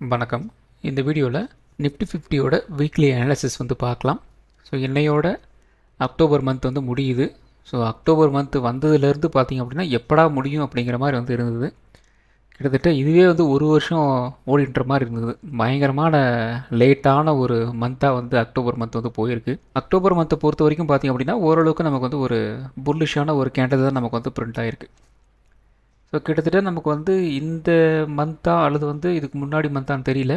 வணக்கம். இந்த வீடியோவில் நிஃப்டி 50யோட வீக்லி அனாலிசிஸ் வந்து பார்க்கலாம். ஸோ இன்னையோட அக்டோபர் மந்த் வந்து முடியுது. ஸோ அக்டோபர் மந்த் வந்ததுலேருந்து பார்த்தீங்க அப்படின்னா எப்படா முடியும் அப்படிங்கிற மாதிரி வந்து இருந்தது. கிட்டத்தட்ட இதுவே வந்து ஒரு வருஷம் ஓடின்ற மாதிரி இருந்தது. பயங்கரமான லேட்டான ஒரு மந்த்தாக வந்து அக்டோபர் மந்த் வந்து போயிருக்கு. அக்டோபர் மந்த்தை பொறுத்த வரைக்கும் பார்த்தீங்க அப்படின்னா ஓரளவுக்கு நமக்கு வந்து ஒரு புல்லிஷான ஒரு கேண்டல் தான் நமக்கு வந்து பிரிண்ட் ஆகிருக்கு. ஸோ கிட்டத்தட்ட நமக்கு வந்து இந்த மந்த்தா அல்லது வந்து இதுக்கு முன்னாடி மந்தான்னு தெரியல.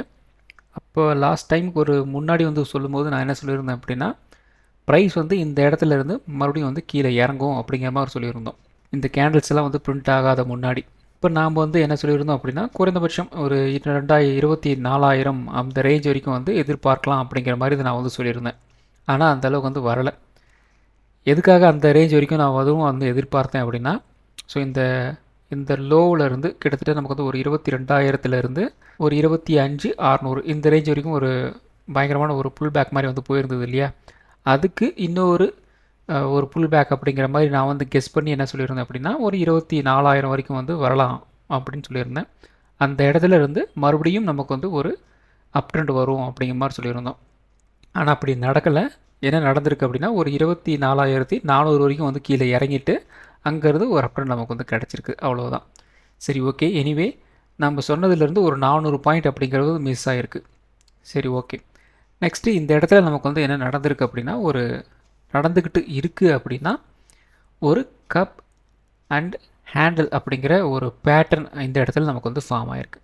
அப்போ லாஸ்ட் டைமுக்கு ஒரு முன்னாடி வந்து சொல்லும்போது நான் என்ன சொல்லியிருந்தேன் அப்படின்னா, ப்ரைஸ் வந்து இந்த இடத்துல இருந்து மறுபடியும் வந்து கீழே இறங்கும் அப்படிங்கிற மாதிரி சொல்லியிருந்தோம். இந்த கேண்டில்ஸ் எல்லாம் வந்து பிரிண்ட் ஆகாத முன்னாடி. இப்போ நாம் வந்து என்ன சொல்லியிருந்தோம் அப்படின்னா, குறைந்தபட்சம் ஒரு 24,000 அந்த ரேஞ்ச் வரைக்கும் வந்து எதிர்பார்க்கலாம் அப்படிங்கிற மாதிரி நான் வந்து சொல்லியிருந்தேன். ஆனால் அந்த அளவுக்கு வந்து வரலை. எதுக்காக அந்த ரேஞ்ச் வரைக்கும் நான் அதுவும் வந்து எதிர்பார்த்தேன் அப்படின்னா, ஸோ இந்த இந்த லோவில் இருந்து கிட்டத்தட்ட நமக்கு வந்து ஒரு 22,000 ஒரு 25,600 இந்த ரேஞ்ச் வரைக்கும் ஒரு பயங்கரமான ஒரு புல் பேக் மாதிரி வந்து போயிருந்தது இல்லையா. அதுக்கு இன்னொரு ஒரு புல் பேக் அப்படிங்கிற மாதிரி நான் வந்து கெஸ் பண்ணி என்ன சொல்லியிருந்தேன் அப்படின்னா, ஒரு 24,000 வரைக்கும் வந்து வரலாம் அப்படின்னு சொல்லியிருந்தேன். அந்த இடத்துல இருந்து மறுபடியும் நமக்கு வந்து ஒரு அப் ட்ரெண்ட் வரும் அப்படிங்கிற மாதிரி சொல்லியிருந்தோம். ஆனால் அப்படி நடக்கலை. என்ன நடந்திருக்கு அப்படின்னா, ஒரு 24,400 வரைக்கும் வந்து கீழே இறங்கிட்டு அங்கேருந்து ஒரு அப் ட்ரெண்ட் நமக்கு வந்து கிடச்சிருக்கு. அவ்வளோதான். சரி, ஓகே. எனிவே நம்ம சொன்னதுலேருந்து ஒரு 400 பாயிண்ட் அப்படிங்கிறது மிஸ் ஆகிருக்கு. சரி, ஓகே. நெக்ஸ்ட்டு இந்த இடத்துல நமக்கு வந்து என்ன நடந்திருக்கு அப்படின்னா, ஒரு நடந்துக்கிட்டு இருக்குது அப்படின்னா, ஒரு கப் அண்ட் ஹேண்டில் அப்படிங்கிற ஒரு பேட்டர்ன் இந்த இடத்துல நமக்கு வந்து ஃபார்ம் ஆகிருக்கு.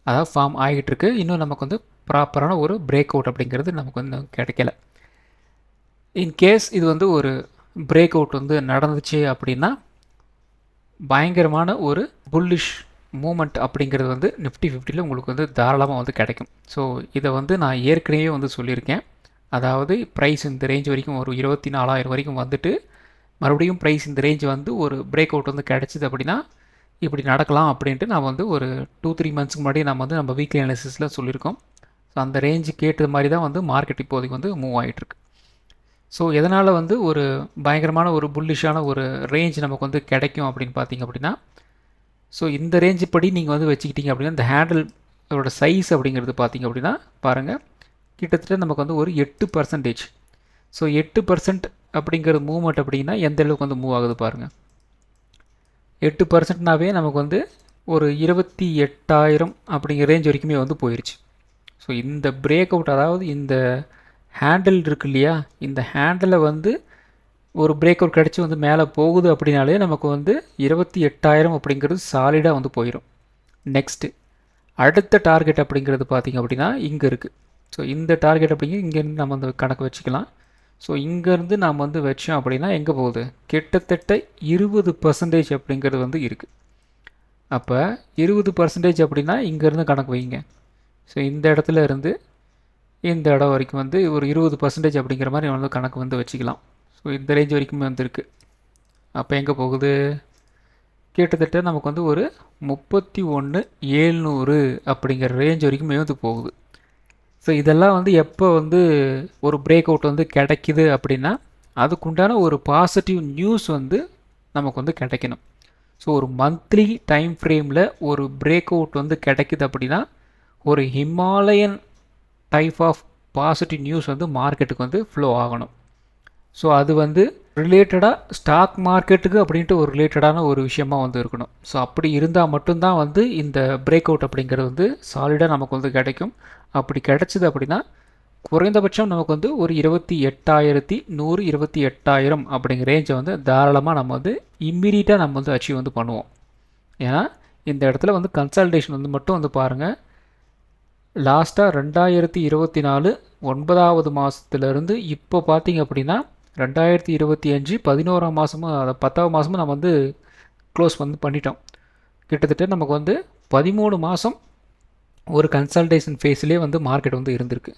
அதாவது ஃபார்ம் ஆகிட்டு இருக்கு. இன்னும் நமக்கு வந்து ப்ராப்பரான ஒரு பிரேக் அவுட் அப்படிங்கிறது நமக்கு வந்து கிடைக்கல. இன்கேஸ் இது வந்து ஒரு பிரேக் அவுட் வந்து நடந்துச்சு அப்படின்னா பயங்கரமான ஒரு புல்லிஷ் மூமெண்ட் அப்படிங்கிறது வந்து நிஃப்டி 50ல் உங்களுக்கு வந்து தாராளமாக வந்து கிடைக்கும். ஸோ இதை வந்து நான் ஏற்கனவே வந்து சொல்லியிருக்கேன். அதாவது ப்ரைஸ் இந்த ரேஞ்ச் வரைக்கும் ஒரு 24,000 வரைக்கும் வந்துட்டு மறுபடியும் ப்ரைஸ் இந்த ரேஞ்ச் வந்து ஒரு பிரேக் அவுட் வந்து கிடச்சிது அப்படின்னா இப்படி நடக்கலாம் அப்படின்ட்டு நான் வந்து ஒரு 2-3 மந்த்ஸ்க்கு முன்னாடி நம்ம வீக்லி அனாலிசிஸில் சொல்லியிருக்கோம். ஸோ அந்த ரேஞ்சு கேட்டது மாதிரி தான் வந்து மார்க்கெட் இப்போதைக்கு வந்து மூவ் ஆகிட்டுருக்கு. ஸோ எதனால் வந்து ஒரு பயங்கரமான ஒரு புல்லிஷான ஒரு ரேஞ்ச் நமக்கு வந்து கிடைக்கும் அப்படின்னு பார்த்தீங்க அப்படின்னா, ஸோ இந்த ரேஞ்சு படி நீங்கள் வந்து வச்சுக்கிட்டீங்க அப்படின்னா இந்த ஹேண்டிலோட சைஸ் அப்படிங்கிறது பார்த்தீங்க அப்படின்னா பாருங்கள், கிட்டத்தட்ட நமக்கு வந்து ஒரு 8%. ஸோ 8% அப்படிங்கிற மூவ்மெண்ட் அப்படின்னா எந்த அளவுக்கு வந்து மூவ் ஆகுது பாருங்கள். 8%னாவே நமக்கு வந்து ஒரு 28,000 அப்படிங்கிற ரேஞ்ச் வரைக்குமே வந்து போயிடுச்சு. ஸோ இந்த பிரேக் அவுட், அதாவது இந்த ஹேண்டில் இருக்கு இல்லையா, இந்த ஹேண்டிலை வந்து ஒரு பிரேக் அவுட் கிடச்சி வந்து மேலே போகுது அப்படின்னாலே நமக்கு வந்து 28,000 அப்படிங்கிறது சாலிடாக வந்து போயிடும். நெக்ஸ்ட்டு அடுத்த டார்கெட் அப்படிங்கிறது பார்த்திங்க அப்படின்னா இங்கே இருக்குது. ஸோ இந்த டார்கெட் அப்படிங்கிறது இங்கேருந்து நம்ம வந்து கணக்கு வச்சுக்கலாம். ஸோ இங்கேருந்து நாம் வந்து வச்சோம் அப்படின்னா எங்கே போகுது, கிட்டத்தட்ட 20% அப்படிங்கிறது வந்து இருக்குது. அப்போ 20% அப்படின்னா இங்கேருந்து கணக்கு வைங்க. ஸோ இந்த இடத்துல இருந்து இந்த இடம் வரைக்கும் வந்து ஒரு 20% அப்படிங்கிற மாதிரி வந்து கணக்கு வந்து வச்சுக்கலாம். ஸோ இந்த ரேஞ்ச் வரைக்குமே வந்துருக்கு. அப்போ எங்கே போகுது, கிட்டத்தட்ட நமக்கு வந்து ஒரு 31,700 அப்படிங்கிற ரேஞ்ச் வரைக்குமே வந்து போகுது. ஸோ இதெல்லாம் வந்து எப்போ வந்து ஒரு பிரேக் அவுட் வந்து கிடைக்கிது அப்படின்னா அதுக்குண்டான ஒரு பாசிட்டிவ் நியூஸ் வந்து நமக்கு வந்து கிடைக்கணும். ஸோ ஒரு மந்த்லி டைம் ஃப்ரேமில் ஒரு பிரேக் அவுட் வந்து கிடைக்குது அப்படின்னா ஒரு Himalayan type of positive news வந்து மார்க்கெட்டுக்கு வந்து ஃப்ளோ ஆகணும். ஸோ அது வந்து ரிலேட்டடாக ஸ்டாக் மார்க்கெட்டுக்கு அப்படின்ட்டு ஒரு ரிலேட்டடான ஒரு விஷயமா வந்து இருக்கணும். ஸோ அப்படி இருந்தால் மட்டும்தான் வந்து இந்த பிரேக் அவுட் அப்படிங்கிறது வந்து சாலிடாக நமக்கு வந்து கிடைக்கும். அப்படி கிடைச்சிது அப்படின்னா குறைந்தபட்சம் நமக்கு வந்து ஒரு 28,100 28,000 அப்படிங்கிற ரேஞ்சை வந்து தாராளமாக நம்ம வந்து இம்மீடியட்டாக நம்ம வந்து அச்சீவ் வந்து பண்ணுவோம். ஏன்னா இந்த இடத்துல வந்து கன்சல்டேஷன் வந்து மட்டும் வந்து பாருங்கள், லாஸ்ட்டாக 2024 9வது மாதத்துலேருந்து இப்போ பார்த்தீங்க அப்படின்னா 2025 11ஆம் மாதமும் 10ஆம் மாதமும் நம்ம வந்து க்ளோஸ் வந்து பண்ணிட்டோம். கிட்டத்தட்ட நமக்கு வந்து 13 மாதம் ஒரு கன்சல்டேஷன் ஃபேஸ்லேயே வந்து மார்க்கெட் வந்து இருந்திருக்கு.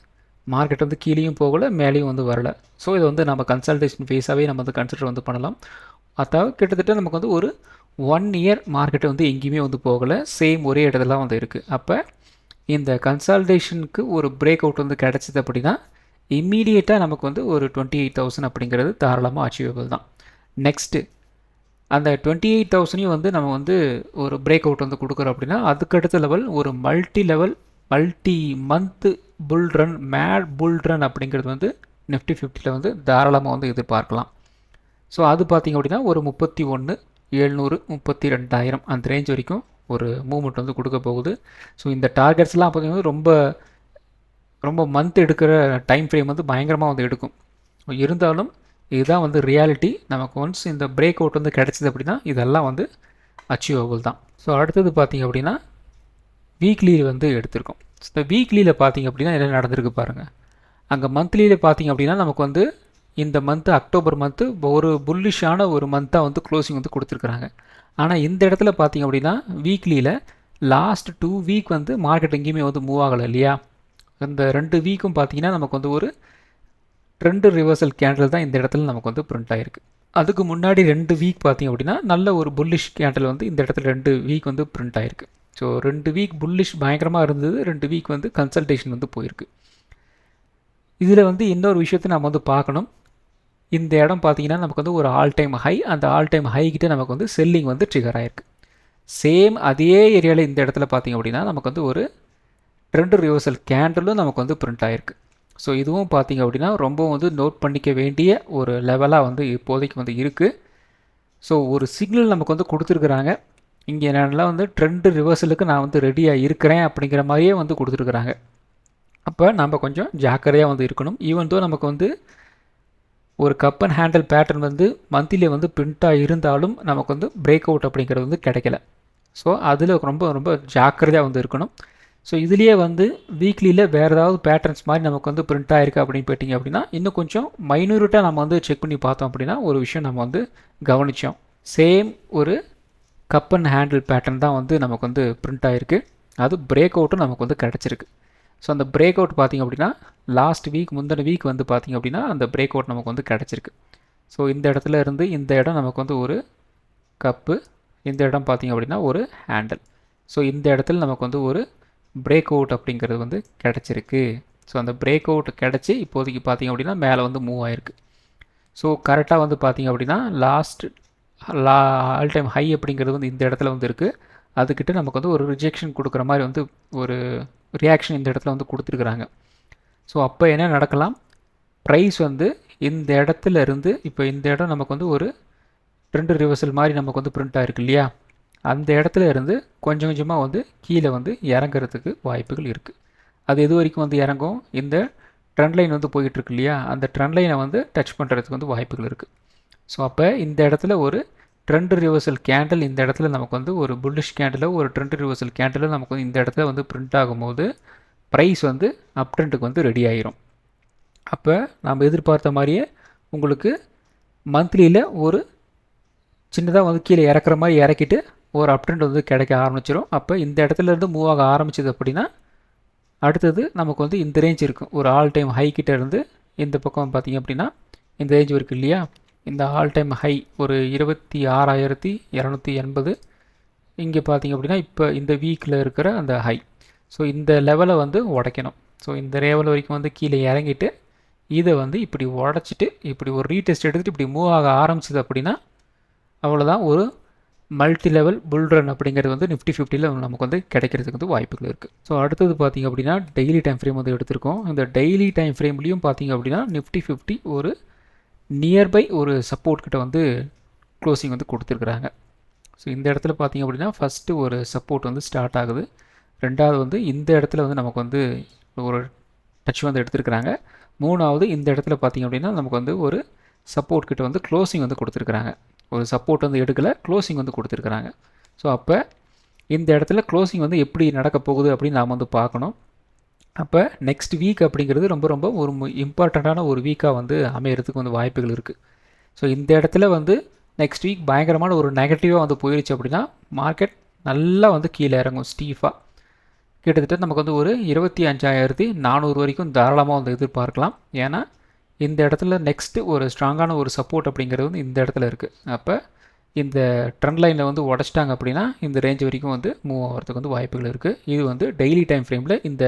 மார்க்கெட் வந்து கீழேயும் போகலை, மேலேயும் வந்து வரலை. ஸோ இதை வந்து நம்ம கன்சல்டேஷன் ஃபேஸாகவே நம்ம வந்து கன்சிடர் வந்து பண்ணலாம். அதாவது கிட்டத்தட்ட நமக்கு வந்து ஒரு 1 இயர் மார்க்கெட் வந்து எங்கேயுமே வந்து போகலை, சேம் ஒரே இடத்துல வந்து இருக்குது. அப்போ இந்த கன்சால்டேஷனுக்கு ஒரு பிரேக் அவுட் வந்து கிடச்சிது அப்படின்னா இம்மீடியட்டாக நமக்கு வந்து ஒரு 28,000 அப்படிங்கிறது தாராளமாக அச்சீவபிள் தான். நெக்ஸ்ட்டு அந்த 28,000 வந்து நம்ம வந்து ஒரு பிரேக் அவுட் வந்து கொடுக்குறோம் அப்படின்னா அதுக்கடுத்த லெவல் ஒரு multi level multi month bull run, mad bull run அப்படிங்கிறது வந்து நிஃப்டி 50ல் வந்து தாராளமாக வந்து எதிர்பார்க்கலாம். ஸோ அது பார்த்திங்க அப்படின்னா ஒரு 31,700 32,000 அந்த ரேஞ்ச் வரைக்கும் ஒரு மூவ்மெண்ட் வந்து கொடுக்க போகுது. ஸோ இந்த டார்கெட்ஸ்லாம் பார்த்திங்கன்னா ரொம்ப ரொம்ப மந்த் எடுக்கிற டைம் ஃப்ரேம் வந்து பயங்கரமாக வந்து எடுக்கும். இருந்தாலும் இதுதான் வந்து ரியாலிட்டி. நமக்கு ஒன்ஸ் இந்த பிரேக் அவுட் வந்து கிடச்சிது அப்படின்னா இதெல்லாம் வந்து அச்சீவபிள் தான். ஸோ அடுத்தது பார்த்திங்க அப்படின்னா வீக்லியில் வந்து எடுத்திருக்கோம். இந்த வீக்லியில் பார்த்திங்க அப்படின்னா என்ன நடந்திருக்கு பாருங்கள். அங்கே மந்த்லியில் பார்த்திங்க அப்படின்னா நமக்கு வந்து இந்த மந்த்து அக்டோபர் மந்த்து ஒரு புல்லிஷான ஒரு மந்த்தாக வந்து க்ளோசிங் வந்து கொடுத்துருக்குறாங்க. ஆனால் இந்த இடத்துல பார்த்திங்க அப்படின்னா வீக்லியில் லாஸ்ட் 2 வீக் வந்து மார்க்கெட் எங்கேயுமே வந்து மூவ் ஆகலை இல்லையா. இந்த 2 வீக்கும் பார்த்திங்கன்னா நமக்கு வந்து ஒரு ட்ரெண்ட் ரிவர்சல் கேண்டில் தான் இந்த இடத்துல நமக்கு வந்து பிரிண்ட் ஆகிருக்கு. அதுக்கு முன்னாடி 2 வீக் பார்த்திங்க அப்படின்னா நல்ல ஒரு புல்லிஷ் கேண்டில் வந்து இந்த இடத்துல 2 வீக் வந்து பிரிண்ட் ஆகிருக்கு. ஸோ 2 வீக் புல்லிஷ் பயங்கரமாக இருந்தது, 2 வீக் வந்து கன்சல்டேஷன் வந்து போயிருக்கு. இதில் வந்து இன்னொரு விஷயத்தை நம்ம வந்து பார்க்கணும். இந்த இடம் பார்த்திங்கன்னா நமக்கு வந்து ஒரு ஆல் டைம் ஹை, அந்த ஆல் டைம் ஹை கிட்டே நமக்கு வந்து செல்லிங் வந்து ட்ரிகர் ஆகிருக்கு. சேம் அதே ஏரியாவில் இந்த இடத்துல பார்த்திங்க அப்படின்னா நமக்கு வந்து ஒரு ட்ரெண்ட் ரிவர்சல் கேண்டலும் நமக்கு வந்து பிரிண்ட் ஆகிருக்கு. ஸோ இதுவும் பார்த்திங்க அப்படின்னா ரொம்ப வந்து நோட் பண்ணிக்க வேண்டிய ஒரு லெவலாக வந்து இப்போதைக்கு வந்து இருக்குது. ஸோ ஒரு சிக்னல் நமக்கு வந்து கொடுத்துருக்குறாங்க. இங்கே என்னென்னா வந்து ட்ரெண்ட் ரிவர்சலுக்கு நான் வந்து ரெடியாக இருக்கிறேன் அப்படிங்கிற மாதிரியே வந்து கொடுத்துருக்குறாங்க. அப்போ நம்ம கொஞ்சம் ஜாக்கிரதையாக வந்து இருக்கணும். ஈவன் தோ நமக்கு வந்து ஒரு கப் அண்ட் ஹேண்டில் பேட்டர்ன் வந்து மந்த்லியே வந்து பிரிண்ட்டாக இருந்தாலும் நமக்கு வந்து பிரேக் அவுட் அப்படிங்கிறது வந்து கிடைக்கல. ஸோ அதில் ரொம்ப ரொம்ப ஜாக்கிரதையாக வந்து இருக்கணும். ஸோ இதுலேயே வந்து வீக்லியில் வேறு ஏதாவது பேட்டர்ன்ஸ் மாதிரி நமக்கு வந்து பிரிண்ட் ஆகிருக்கு அப்படின்னு போயிட்டிங்க அப்படின்னா இன்னும் கொஞ்சம் மைனூரிட்டாக நம்ம வந்து செக் பண்ணி பார்த்தோம் அப்படின்னா ஒரு விஷயம் நம்ம வந்து கவனித்தோம். சேம் ஒரு கப் அண்ட் ஹேண்டில் பேட்டர்ன் தான் வந்து நமக்கு வந்து பிரிண்ட் ஆகிருக்கு. அது பிரேக் அவுட்டும் நமக்கு வந்து கிடச்சிருக்கு. ஸோ அந்த பிரேக் அவுட் பார்த்திங்க அப்படின்னா லாஸ்ட் வீக் முந்தின வீக் வந்து பார்த்திங்க அப்படின்னா அந்த பிரேக் அவுட் நமக்கு வந்து கிடச்சிருக்கு. ஸோ இந்த இடத்துல இருந்து இந்த இடம் நமக்கு வந்து ஒரு கப்பு, இந்த இடம் பார்த்திங்க அப்படின்னா ஒரு ஹேண்டில். ஸோ இந்த இடத்துல நமக்கு வந்து ஒரு பிரேக் அவுட் அப்படிங்கிறது வந்து கிடச்சிருக்கு. ஸோ அந்த பிரேக் அவுட் கிடச்சி இப்போதைக்கு பார்த்திங்க அப்படின்னா மேலே வந்து மூவ் ஆகிருக்கு. ஸோ கரெக்டாக வந்து பார்த்திங்க அப்படின்னா லாஸ்ட் ஆல் டைம் ஹை அப்படிங்கிறது வந்து இந்த இடத்துல வந்து இருக்குது. அதுக்கிட்ட நமக்கு வந்து ஒரு ரிஜெக்ஷன் கொடுக்குற மாதிரி வந்து ஒரு ரியாக்ஷன் இந்த இடத்துல வந்து கொடுத்துருக்குறாங்க. ஸோ அப்போ என்ன நடக்கலாம், ப்ரைஸ் வந்து இந்த இடத்துல இருந்து இப்போ இந்த இடம் நமக்கு வந்து ஒரு ட்ரெண்ட் ரிவர்சல் மாதிரி நமக்கு வந்து பிரிண்ட் ஆகிருக்கு இல்லையா, அந்த இடத்துல இருந்து கொஞ்சம் கொஞ்சமாக வந்து கீழே வந்து இறங்குறதுக்கு வாய்ப்புகள் இருக்குது. அது எது வரைக்கும் வந்து இறங்கும், இந்த ட்ரெண்ட் லைன் வந்து போயிட்டுருக்கு இல்லையா, அந்த ட்ரெண்ட் லைனை வந்து டச் பண்ணுறதுக்கு வந்து வாய்ப்புகள் இருக்குது. ஸோ அப்போ இந்த இடத்துல ஒரு ட்ரெண்ட் ரிவர்சல் கேண்டில் இந்த இடத்துல நமக்கு வந்து ஒரு புல்லிஷ் கேண்டிலோ ஒரு ட்ரெண்ட் ரிவர்சல் கேண்டிலோ நமக்கு வந்து இந்த இடத்துல வந்து பிரிண்ட் ஆகும்போது ப்ரைஸ் வந்து அப் ட்ரெண்டுக்கு வந்து ரெடி ஆகிரும். அப்போ நம்ம எதிர்பார்த்த மாதிரியே உங்களுக்கு மந்த்லியில் ஒரு சின்னதாக வந்து கீழே இறக்குற மாதிரி இறக்கிட்டு ஒரு அப் ட்ரெண்ட் வந்து கிடைக்க ஆரம்பிச்சிடும். அப்போ இந்த இடத்துலேருந்து மூவ் ஆக ஆரம்பிச்சது அப்படின்னா அடுத்தது நமக்கு வந்து இந்த ரேஞ்ச் இருக்கும். ஒரு ஆல் டைம் ஹை கிட்டே இருந்து இந்த பக்கம் பார்த்திங்க அப்படின்னா இந்த ரேஞ்ச் இருக்குது இல்லையா, இந்த ஆல் டைம் ஹை ஒரு 26,280 இங்கே பார்த்திங்க அப்படின்னா இப்போ இந்த வீக்கில் இருக்கிற அந்த ஹை. ஸோ இந்த லெவலை வந்து உடைக்கணும். ஸோ இந்த லெவல் வரைக்கும் வந்து கீழே இறங்கிட்டு இதை வந்து இப்படி உடச்சிட்டு இப்படி ஒரு ரீடெஸ்ட் எடுத்துகிட்டு இப்படி மூவ் ஆக ஆரம்பிச்சிது அப்படின்னா அவ்வளோதான், ஒரு மல்டி லெவல் புல் ரன் அப்படிங்கிறது வந்து நிஃப்டி 50ல் நமக்கு வந்து கிடைக்கிறதுக்கு வந்து வாய்ப்புகள் இருக்குது. ஸோ அடுத்தது பார்த்திங்க அப்படின்னா டெய்லி டைம் ஃப்ரேம் வந்து எடுத்திருக்கோம். இந்த டெய்லி டைம் ஃப்ரேம்லேயும் பார்த்திங்க அப்படின்னா நிஃப்டி 50 ஒரு நியர்பை ஒரு சப்போர்ட் கிட்ட வந்து க்ளோசிங் வந்து கொடுத்துருக்குறாங்க. ஸோ இந்த இடத்துல பார்த்திங்க அப்படின்னா ஃபஸ்ட்டு ஒரு சப்போர்ட் வந்து ஸ்டார்ட் ஆகுது. ரெண்டாவது வந்து இந்த இடத்துல வந்து நமக்கு வந்து ஒரு டச் வந்து எடுத்துருக்குறாங்க. மூணாவது இந்த இடத்துல பார்த்திங்க அப்படின்னா நமக்கு வந்து ஒரு சப்போர்ட் கிட்ட வந்து க்ளோசிங் வந்து கொடுத்துருக்குறாங்க. ஒரு சப்போர்ட் வந்து எடுக்கலை, க்ளோசிங் வந்து கொடுத்துருக்குறாங்க. ஸோ அப்போ இந்த இடத்துல க்ளோசிங் வந்து எப்படி நடக்க போகுது அப்படின்னு நாம் வந்து பார்க்கணும். அப்போ நெக்ஸ்ட் வீக் அப்படிங்கிறது ரொம்ப ரொம்ப ஒரு இம்பார்ட்டண்ட்டான ஒரு வீக்காக வந்து அமையறதுக்கு வந்து வாய்ப்புகள் இருக்குது. ஸோ இந்த இடத்துல வந்து நெக்ஸ்ட் வீக் பயங்கரமான ஒரு நெகட்டிவாக வந்து போயிடுச்சு அப்படின்னா மார்க்கெட் நல்லா வந்து கீழே இறங்கும் ஸ்டீஃபாக. கிட்டத்தட்ட நமக்கு வந்து ஒரு 25,400 வரைக்கும் தாராளமாக வந்து எதிர்பார்க்கலாம். ஏன்னா இந்த இடத்துல நெக்ஸ்ட்டு ஒரு ஸ்ட்ராங்கான ஒரு சப்போர்ட் அப்படிங்கிறது வந்து இந்த இடத்துல இருக்குது. அப்போ இந்த ட்ரெண்ட் லைனில் வந்து உடச்சிட்டாங்க அப்படின்னா இந்த ரேஞ்ச் வரைக்கும் வந்து மூவ் ஆகிறதுக்கு வந்து வாய்ப்புகள் இருக்குது. இது வந்து டெய்லி டைம் ஃப்ரேமில் இந்த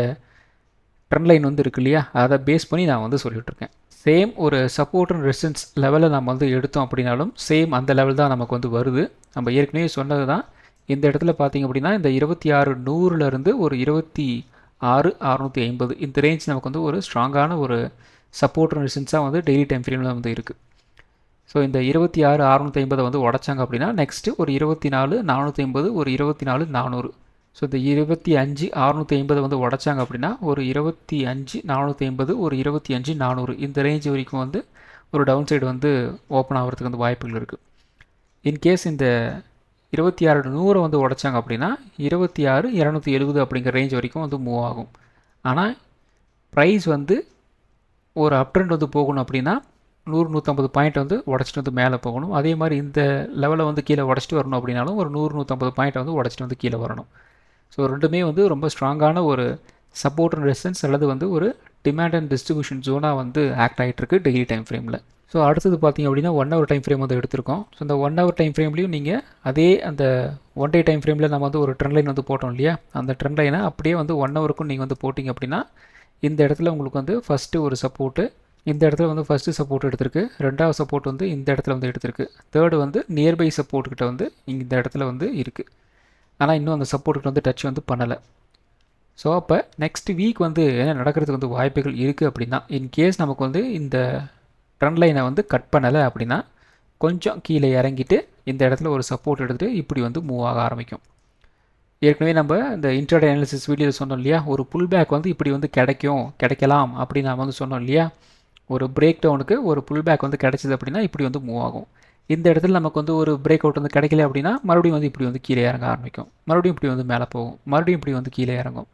ட்ரெண்ட் லைன் வந்து இருக்குது இல்லையா, அதை பேஸ் பண்ணி நான் வந்து சொல்லிகிட்ருக்கேன். சேம் ஒரு சப்போர்ட் அண்ட் ரெசிஸ்டன்ஸ் லெவலில் நம்ம வந்து எடுத்தோம் அப்படின்னாலும் சேம் அந்த லெவல் தான் நமக்கு வந்து வருது. நம்ம ஏற்கனவே சொன்னது தான். இந்த இடத்துல பார்த்திங்க அப்படின்னா இந்த 26,100லேருந்து ஒரு 6,650 இந்த ரேஞ்ச் நமக்கு வந்து ஒரு ஸ்ட்ராங்கான ஒரு சப்போர்ட் ரெசிஸ்டன்ஸாக வந்து டெய்லி டைம் ஃப்ரேமில் வந்து இருக்குது. ஸோ இந்த 26,650 வந்து உடச்சாங்க அப்படின்னா நெக்ஸ்ட்டு ஒரு 24,450, ஒரு 24,400. ஸோ இந்த 25,650 வந்து உடச்சாங்க அப்படின்னா ஒரு 25,450, ஒரு 25,400 இந்த ரேஞ்ச் வரைக்கும் வந்து ஒரு டவுன் சைடு வந்து ஓப்பன் ஆகிறதுக்கு வந்து வாய்ப்புகள் இருக்குது. இன்கேஸ் இந்த 26,100 வந்து உடச்சாங்க அப்படின்னா 26,270 அப்படிங்கிற ரேஞ்ச் வரைக்கும் வந்து மூவ் ஆகும். ஆனால் ப்ரைஸ் வந்து ஒரு அப் ட்ரெண்ட் வந்து போகணும் அப்படின்னா 100-150 பாயிண்ட் வந்து உடச்சிட்டு வந்து மேலே போகணும். அதே மாதிரி இந்த லெவலில் வந்து கீழே உடச்சிட்டு வரணும் அப்படின்னாலும் ஒரு 100-150 பாயிண்ட் வந்து உடச்சிட்டு வந்து கீழே வரணும். ஸோ ரெண்டுமே வந்து ரொம்ப ஸ்ட்ராங்கான ஒரு சப்போர்ட் அண்ட் ரெசிஸ்டன்ஸ் அல்லது வந்து ஒரு டிமாண்ட் அண்ட் டிஸ்ட்ரிபியூஷன் ஜோனாக வந்து ஆக்ட் ஆகிட்டு இருக்கு டெய்லி டைம் ஃப்ரேமில். ஸோ அடுத்தது பார்த்திங்க அப்படின்னா 1 ஹவர் டைம் ஃப்ரேம் வந்து எடுத்திருக்கோம். ஸோ இந்த 1 ஹவர் டைம் ஃப்ரேம்லேயும் நீங்கள் அதே அந்த 1 டே டைம் ஃப்ரேமில் நம்ம வந்து ஒரு ட்ரெண்ட் லைன் வந்து போட்டோம் இல்லையா, அந்த ட்ரெண்ட் லைனை அப்படியே வந்து 1 ஹவருக்கும் நீங்கள் வந்து போட்டிங்க அப்படின்னா இந்த இடத்துல உங்களுக்கு வந்து ஃபஸ்ட்டு ஒரு சப்போர்ட்டு, இந்த இடத்துல வந்து ஃபஸ்ட்டு சப்போர்ட் எடுத்திருக்கு, ரெண்டாவது சப்போர்ட் வந்து இந்த இடத்துல வந்து எடுத்திருக்கு, தேர்டு வந்து நியர்பை சப்போர்ட் கிட்ட வந்து இந்த இடத்துல வந்து இருக்குது. ஆனால் இன்னும் அந்த சப்போர்ட்டுக்கு வந்து டச் வந்து பண்ணலை. ஸோ அப்போ நெக்ஸ்ட் வீக் வந்து என்ன நடக்கிறதுக்கு வந்து வாய்ப்புகள் இருக்குது அப்படின்னா, இன்கேஸ் நமக்கு வந்து இந்த ட்ரெண்ட் லைனை வந்து கட் பண்ணலை அப்படின்னா கொஞ்சம் கீழே இறங்கிட்டு இந்த இடத்துல ஒரு சப்போர்ட் எடுத்துகிட்டு இப்படி வந்து மூவ் ஆக ஆரம்பிக்கும். ஏற்கனவே நம்ம இந்த இன்ட்ராடே அனாலிசிஸ் வீடியோவில் சொன்னோம் இல்லையா, ஒரு புல் பேக் வந்து இப்படி வந்து கிடைக்கலாம் அப்படின்னு நம்ம வந்து சொன்னோம் இல்லையா, ஒரு பிரேக் டவுனுக்கு ஒரு புல் பேக் வந்து கிடைச்சிது அப்படின்னா இப்படி வந்து மூவ் ஆகும். இந்த இடத்துல நமக்கு வந்து ஒரு பிரேக் அவுட் வந்து கிடைக்கல அப்படின்னா மறுபடியும் வந்து இப்படி வந்து கீழே இறங்க ஆரம்பிக்கும், மறுபடியும் இப்படி வந்து மேலே போகும், மறுபடியும் இப்படி வந்து கீழே இறங்கும்.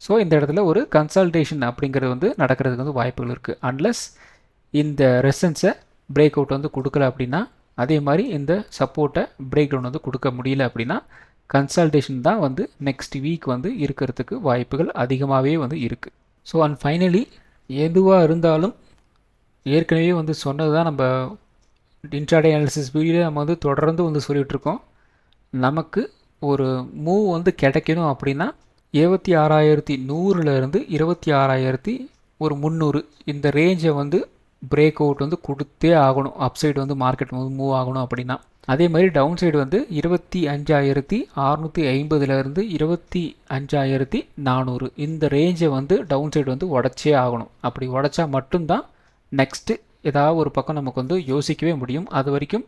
ஸோ இந்த இடத்துல ஒரு கன்சல்டேஷன் அப்படிங்கிறது வந்து நடக்கிறதுக்கு வந்து வாய்ப்புகள் இருக்குது. அன்லஸ் இந்த ரெசன்ஸை பிரேக் அவுட் வந்து கொடுக்கல அப்படின்னா, அதே மாதிரி இந்த சப்போர்ட்டை பிரேக் டவுன் வந்து கொடுக்க முடியல அப்படின்னா கன்சல்டேஷன் தான் வந்து நெக்ஸ்ட் வீக் வந்து இருக்கிறதுக்கு வாய்ப்புகள் அதிகமாகவே வந்து இருக்குது. ஸோ அண்ட் ஃபைனலி எதுவாக இருந்தாலும் ஏற்கனவே வந்து சொன்னது தான் நம்ம இன்ட்ராடே அனாலிசிஸ் வீடியோ நம்ம வந்து தொடர்ந்து வந்து சொல்லிகிட்ருக்கோம். நமக்கு ஒரு மூவ் வந்து கிடைக்கணும் அப்படின்னா 26,100லேருந்து 26,300 இந்த ரேஞ்சை வந்து பிரேக் அவுட் வந்து கொடுத்தே ஆகணும். அப்சைடு வந்து மார்க்கெட் வந்து மூவ் ஆகணும் அப்படின்னா. அதே மாதிரி டவுன் சைடு வந்து 25,650லேருந்து 25,400 இந்த ரேஞ்சை வந்து டவுன் சைடு வந்து உடச்சே ஆகணும். அப்படி உடச்சா மட்டும்தான் நெக்ஸ்ட்டு ஏதாவது ஒரு பக்கம் நமக்கு வந்து யோசிக்கவே முடியும். அது வரைக்கும்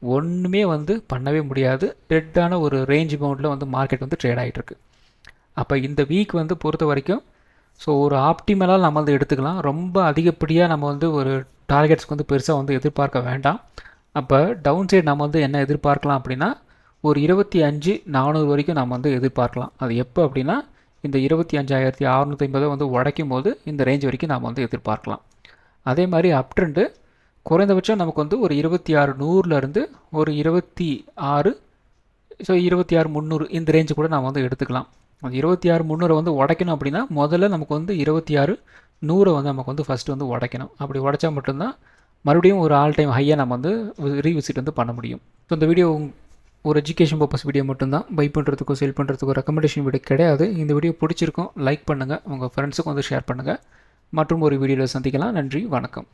ஒன்றுமே வந்து பண்ணவே முடியாது. டெட்டான ஒரு ரேஞ்ச் பவுண்டில் வந்து மார்க்கெட் வந்து ட்ரேட் ஆகிட்டுருக்கு. அப்போ இந்த வீக் வந்து பொறுத்த வரைக்கும் ஸோ ஒரு ஆப்டிமலாக நம்ம வந்து எடுத்துக்கலாம். ரொம்ப அதிகப்படியாக நம்ம வந்து ஒரு டார்கெட்ஸ்க்கு வந்து பெருசாக வந்து எதிர்பார்க்க வேண்டாம். அப்போ டவுன் சைடு நம்ம வந்து என்ன எதிர்பார்க்கலாம் அப்படின்னா ஒரு 25,400 வரைக்கும் நம்ம வந்து எதிர்பார்க்கலாம். அது எப்போ அப்படின்னா இந்த 25,650 வந்து உடைக்கும் போது இந்த ரேஞ்ச் வரைக்கும் நாம் வந்து எதிர்பார்க்கலாம். அதே மாதிரி அப் ட்ரெண்டு குறைந்தபட்சம் நமக்கு வந்து ஒரு 26,100லேருந்து ஒரு 26, ஸோ 26,300 இந்த ரேஞ்சு கூட நாம் வந்து எடுத்துக்கலாம். அந்த 26,300 வந்து உடைக்கணும் அப்படின்னா முதல்ல நமக்கு வந்து 26,100 வந்து நமக்கு வந்து ஃபஸ்ட்டு வந்து உடைக்கணும். அப்படி உடைச்சா மட்டும்தான் மறுபடியும் ஒரு ஆல் டைம் ஹையாக நம்ம வந்து ரீவிசிட் வந்து பண்ண முடியும். ஸோ இந்த வீடியோ ஒரு எஜுகேஷன் பர்பஸ் வீடியோ மட்டும்தான். பை பண்ணுறதுக்கோ செல் பண்ணுறதுக்கோ ரெக்கமெண்டேஷன் வீடியோ கிடையாது. இந்த வீடியோ பிடிச்சிருக்கும் லைக் பண்ணுங்கள், உங்கள் ஃப்ரெண்ட்ஸுக்கும் வந்து ஷேர் பண்ணுங்கள். மற்றும் ஒரு வீடியோவில் சந்திக்கலாம். நன்றி, வணக்கம்.